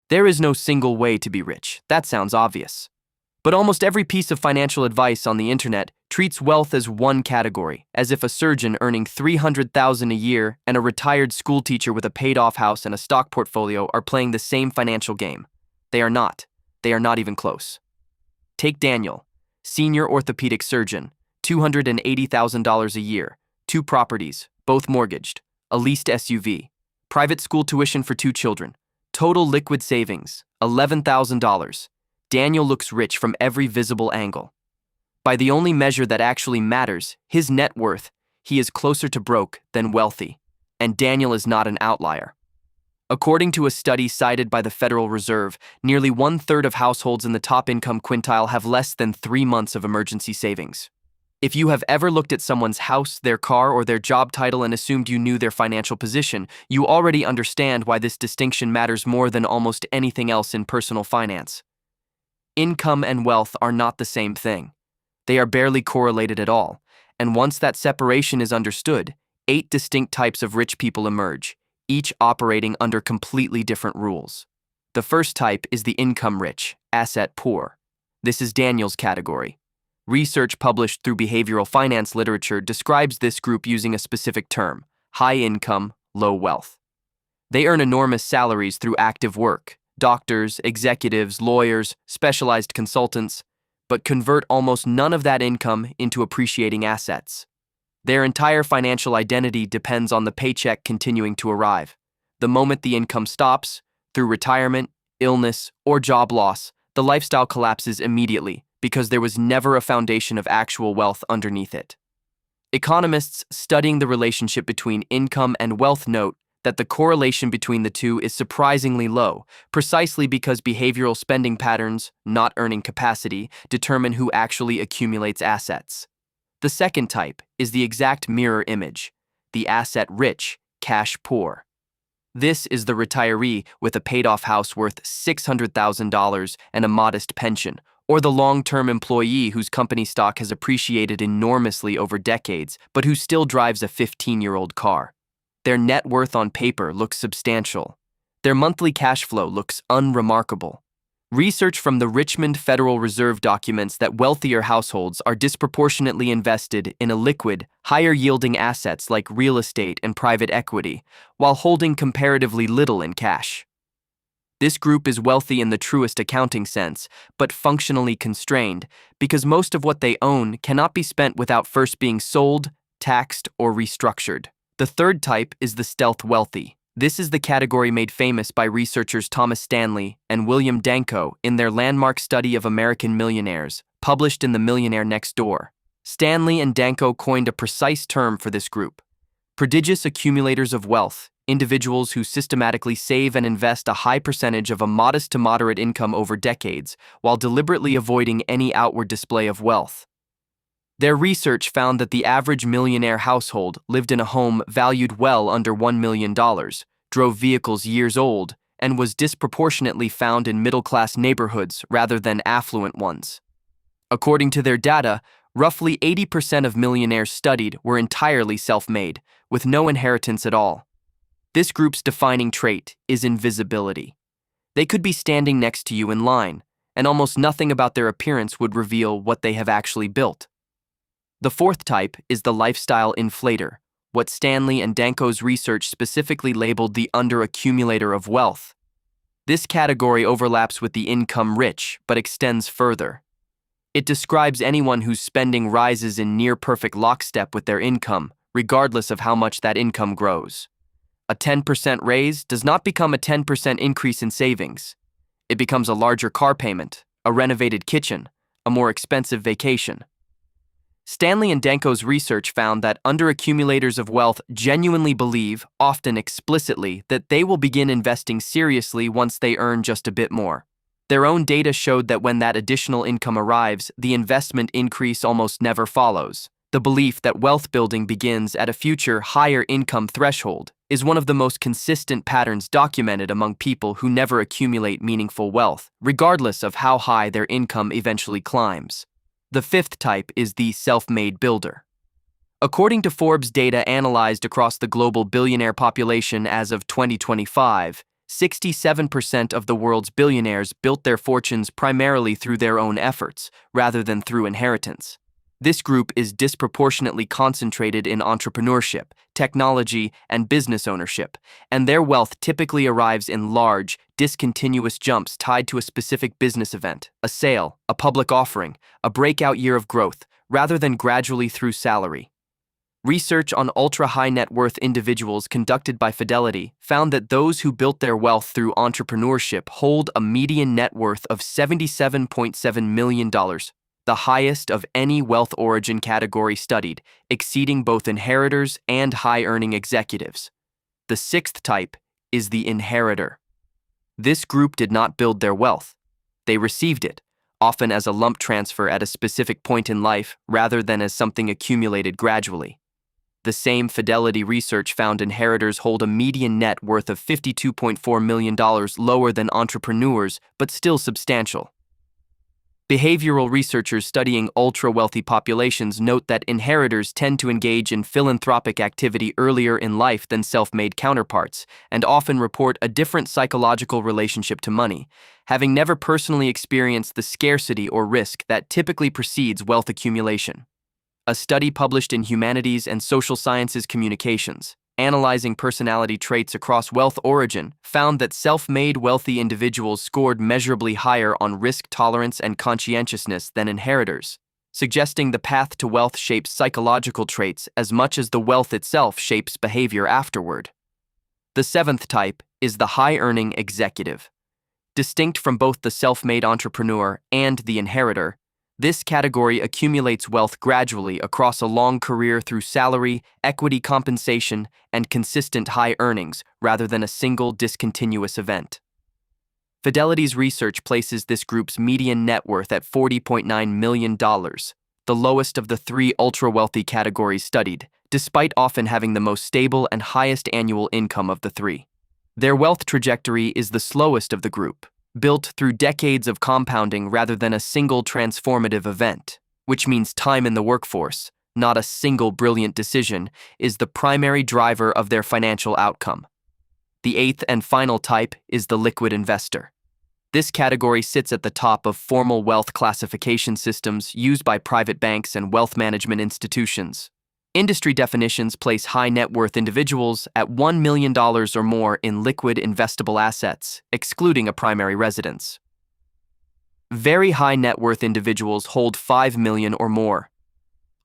There is no single way to be rich. That sounds obvious. But almost every piece of financial advice on the internet treats wealth as one category, as if a surgeon earning $300,000 a year and a retired schoolteacher with a paid-off house and a stock portfolio are playing the same financial game. They are not. They are not even close. Take Daniel, senior orthopedic surgeon, $280,000 a year, 2 properties, both mortgaged, a leased SUV, private school tuition for 2 children, total liquid savings, $11,000. Daniel looks rich from every visible angle. By the only measure that actually matters, his net worth, he is closer to broke than wealthy, and Daniel is not an outlier. According to a study cited by the Federal Reserve, nearly 1/3 of households in the top income quintile have less than 3 months of emergency savings. If you have ever looked at someone's house, their car, or their job title and assumed you knew their financial position, you already understand why this distinction matters more than almost anything else in personal finance. Income and wealth are not the same thing. They are barely correlated at all, and once that separation is understood, 8 distinct types of rich people emerge, each operating under completely different rules. The first type is the income rich, asset poor. This is Daniel's category. Research published through behavioral finance literature describes this group using a specific term: high income, low wealth. They earn enormous salaries through active work, doctors, executives, lawyers, specialized consultants, but convert almost none of that income into appreciating assets. Their entire financial identity depends on the paycheck continuing to arrive. The moment the income stops, through retirement, illness, or job loss, the lifestyle collapses immediately because there was never a foundation of actual wealth underneath it. Economists studying the relationship between income and wealth note that the correlation between the two is surprisingly low, precisely because behavioral spending patterns, not earning capacity, determine who actually accumulates assets. The second type is the exact mirror image, the asset-rich, cash-poor. This is the retiree with a paid-off house worth $600,000 and a modest pension, or the long-term employee whose company stock has appreciated enormously over decades, but who still drives a 15-year-old car. Their net worth on paper looks substantial. Their monthly cash flow looks unremarkable. Research from the Richmond Federal Reserve documents that wealthier households are disproportionately invested in illiquid, higher-yielding assets like real estate and private equity, while holding comparatively little in cash. This group is wealthy in the truest accounting sense, but functionally constrained, because most of what they own cannot be spent without first being sold, taxed, or restructured. The third type is the stealth wealthy. This is the category made famous by researchers Thomas Stanley and William Danko in their landmark study of American millionaires, published in the Millionaire Next Door. Stanley and Danko coined a precise term for this group: prodigious accumulators of wealth, individuals who systematically save and invest a high percentage of a modest to moderate income over decades, while deliberately avoiding any outward display of wealth. Their research found that the average millionaire household lived in a home valued well under $1 million, drove vehicles years old, and was disproportionately found in middle-class neighborhoods rather than affluent ones. According to their data, roughly 80% of millionaires studied were entirely self-made, with no inheritance at all. This group's defining trait is invisibility. They could be standing next to you in line, and almost nothing about their appearance would reveal what they have actually built. The fourth type is the lifestyle inflator, what Stanley and Danko's research specifically labeled the underaccumulator of wealth. This category overlaps with the income rich, but extends further. It describes anyone whose spending rises in near-perfect lockstep with their income, regardless of how much that income grows. A 10% raise does not become a 10% increase in savings. It becomes a larger car payment, a renovated kitchen, a more expensive vacation. Stanley and Danko's research found that underaccumulators of wealth genuinely believe, often explicitly, that they will begin investing seriously once they earn just a bit more. Their own data showed that when that additional income arrives, the investment increase almost never follows. The belief that wealth building begins at a future higher income threshold is one of the most consistent patterns documented among people who never accumulate meaningful wealth, regardless of how high their income eventually climbs. The fifth type is the self-made builder. According to Forbes data analyzed across the global billionaire population as of 2025, 67% of the world's billionaires built their fortunes primarily through their own efforts, rather than through inheritance. This group is disproportionately concentrated in entrepreneurship, technology, and business ownership, and their wealth typically arrives in large, discontinuous jumps tied to a specific business event, a sale, a public offering, a breakout year of growth, rather than gradually through salary. Research on ultra-high net worth individuals conducted by Fidelity found that those who built their wealth through entrepreneurship hold a median net worth of $77.7 million, the highest of any wealth origin category studied, exceeding both inheritors and high-earning executives. The sixth type is the inheritor. This group did not build their wealth. They received it, often as a lump transfer at a specific point in life rather than as something accumulated gradually. The same Fidelity research found inheritors hold a median net worth of $52.4 million lower than entrepreneurs, but still substantial. Behavioral researchers studying ultra-wealthy populations note that inheritors tend to engage in philanthropic activity earlier in life than self-made counterparts, and often report a different psychological relationship to money, having never personally experienced the scarcity or risk that typically precedes wealth accumulation. A study published in Humanities and Social Sciences Communications, analyzing personality traits across wealth origin, found that self-made wealthy individuals scored measurably higher on risk tolerance and conscientiousness than inheritors, suggesting the path to wealth shapes psychological traits as much as the wealth itself shapes behavior afterward. The seventh type is the high-earning executive. Distinct from both the self-made entrepreneur and the inheritor, this category accumulates wealth gradually across a long career through salary, equity compensation, and consistent high earnings rather than a single discontinuous event. Fidelity's research places this group's median net worth at $40.9 million, the lowest of the three ultra-wealthy categories studied, despite often having the most stable and highest annual income of the three. Their wealth trajectory is the slowest of the group, built through decades of compounding rather than a single transformative event, which means time in the workforce, not a single brilliant decision, is the primary driver of their financial outcome. The eighth and final type is the liquid investor. This category sits at the top of formal wealth classification systems used by private banks and wealth management institutions. Industry definitions place high net worth individuals at $1 million or more in liquid investable assets, excluding a primary residence. Very high net worth individuals hold $5 million or more.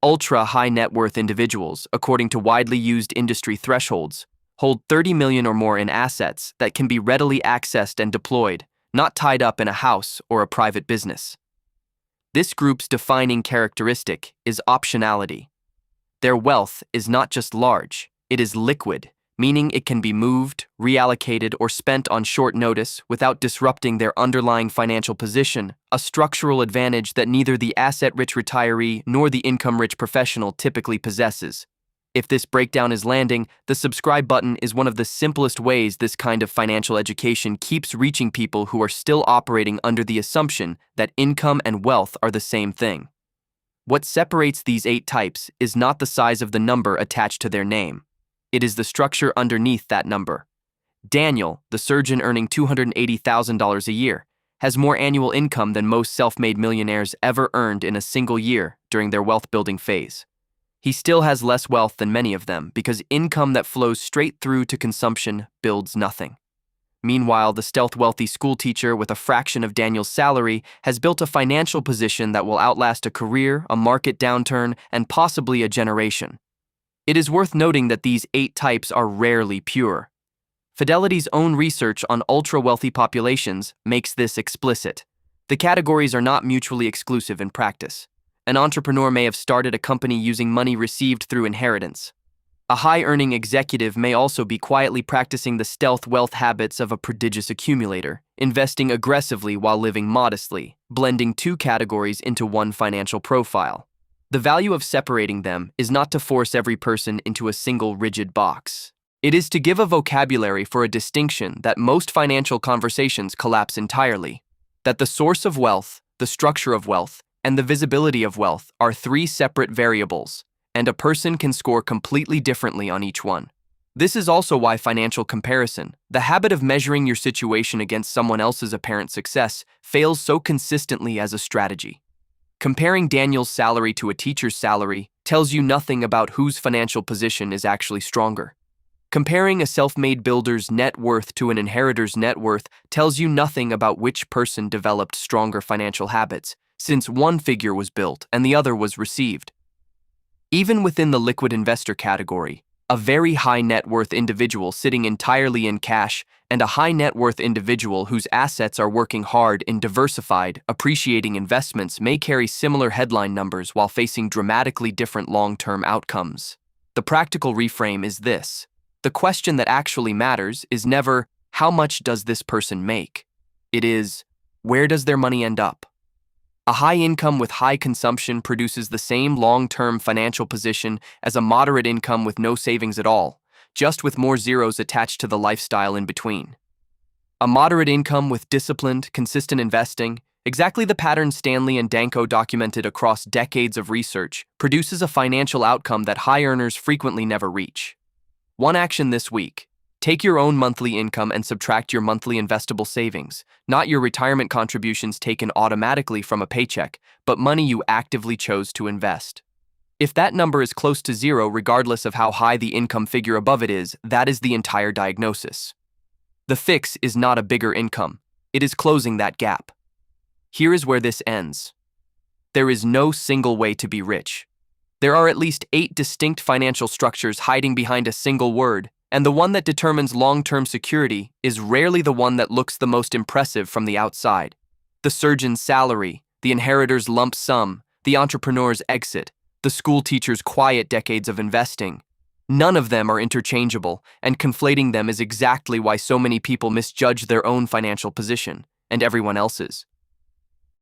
Ultra high net worth individuals, according to widely used industry thresholds, hold $30 million or more in assets that can be readily accessed and deployed, not tied up in a house or a private business. This group's defining characteristic is optionality. Their wealth is not just large, it is liquid, meaning it can be moved, reallocated, or spent on short notice without disrupting their underlying financial position, a structural advantage that neither the asset-rich retiree nor the income-rich professional typically possesses. If this breakdown is landing, the subscribe button is one of the simplest ways this kind of financial education keeps reaching people who are still operating under the assumption that income and wealth are the same thing. What separates these 8 types is not the size of the number attached to their name. It is the structure underneath that number. Daniel, the surgeon earning $280,000 a year, has more annual income than most self-made millionaires ever earned in a single year during their wealth-building phase. He still has less wealth than many of them because income that flows straight through to consumption builds nothing. Meanwhile, the stealth-wealthy schoolteacher with a fraction of Daniel's salary has built a financial position that will outlast a career, a market downturn, and possibly a generation. It is worth noting that these 8 types are rarely pure. Fidelity's own research on ultra-wealthy populations makes this explicit. The categories are not mutually exclusive in practice. An entrepreneur may have started a company using money received through inheritance. A high-earning executive may also be quietly practicing the stealth wealth habits of a prodigious accumulator, investing aggressively while living modestly, blending 2 categories into one financial profile. The value of separating them is not to force every person into a single rigid box. It is to give a vocabulary for a distinction that most financial conversations collapse entirely. That the source of wealth, the structure of wealth, and the visibility of wealth are 3 separate variables, and a person can score completely differently on each one. This is also why financial comparison, the habit of measuring your situation against someone else's apparent success, fails so consistently as a strategy. Comparing Daniel's salary to a teacher's salary tells you nothing about whose financial position is actually stronger. Comparing a self-made builder's net worth to an inheritor's net worth tells you nothing about which person developed stronger financial habits, since one figure was built and the other was received. Even within the liquid investor category, a very high net worth individual sitting entirely in cash and a high net worth individual whose assets are working hard in diversified, appreciating investments may carry similar headline numbers while facing dramatically different long-term outcomes. The practical reframe is this. The question that actually matters is never, how much does this person make? It is, where does their money end up? A high income with high consumption produces the same long-term financial position as a moderate income with no savings at all, just with more zeros attached to the lifestyle in between. A moderate income with disciplined, consistent investing, exactly the pattern Stanley and Danko documented across decades of research, produces a financial outcome that high earners frequently never reach. One action this week. Take your own monthly income and subtract your monthly investable savings, not your retirement contributions taken automatically from a paycheck, but money you actively chose to invest. If that number is close to zero regardless of how high the income figure above it is, that is the entire diagnosis. The fix is not a bigger income, it is closing that gap. Here is where this ends. There is no single way to be rich. There are at least 8 distinct financial structures hiding behind a single word, and the one that determines long-term security is rarely the one that looks the most impressive from the outside. The surgeon's salary, the inheritor's lump sum, the entrepreneur's exit, the school teacher's quiet decades of investing. None of them are interchangeable, and conflating them is exactly why so many people misjudge their own financial position and everyone else's.